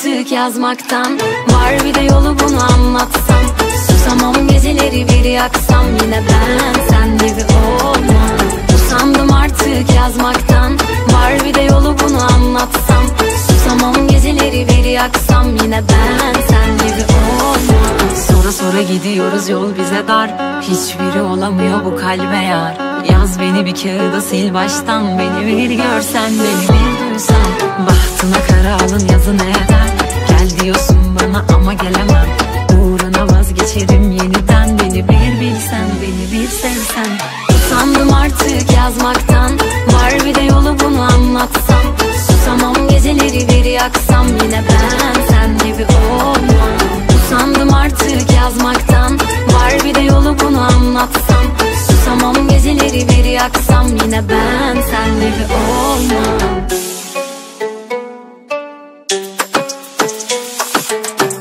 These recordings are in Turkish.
artık yazmaktan. Var bir de yolu bunu anlatsam. Susamam geceleri bir yaksam. Yine ben sen gibi olmam. Usandım artık yazmaktan. Var bir de yolu bunu anlatsam. Susamam geceleri bir yaksam. Yine ben sen gibi olmam. Sonra sonra gidiyoruz, yol bize dar. Hiçbiri olamıyor bu kalbe yar. Yaz beni bir kağıda, sil baştan. Beni bir görsen, beni bir duysan. Bahtına kara alın, yazı ne eder? Gel diyorsun bana ama gelemem. Uğruna vazgeçerim yeniden. Beni bir bilsen, beni bir sevsen. Usandım artık yazmaktan. Var bir de yolu bunu anlatsam. Susamam geceleri bir yaksam. Yine ben sen gibi olmam. Usandım artık yazmaktan. Var bir de yolu bunu anlatsam. Susamam geceleri bir yaksam. Yine ben sen gibi olmam.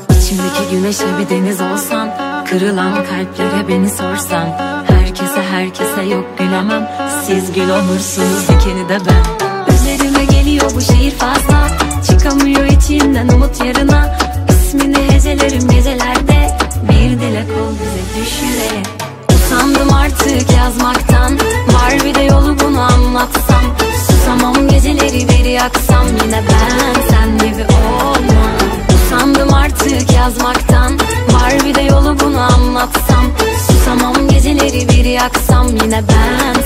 İçimdeki güneşe bir deniz olsan. Kırılan kalplere beni sorsan. Herkese yok gülemem. Siz gül olursunuz, dikeni de ben. Üzerime geliyor bu şehir fazla. Çıkamıyor içimden umut yarına. İsmini hecelerim gecelerde. Bir dilek ol bize düşüre. Usandım artık yazmaktan. Var bir de yolu bunu anlatsam. Susamam geceleri bir yaksam. Yine ben sen gibi olmam. Usandım artık yazmaktan. Var bir de yolu bunu anlatsam. Susamam geceleri bir yaksam. Yine ben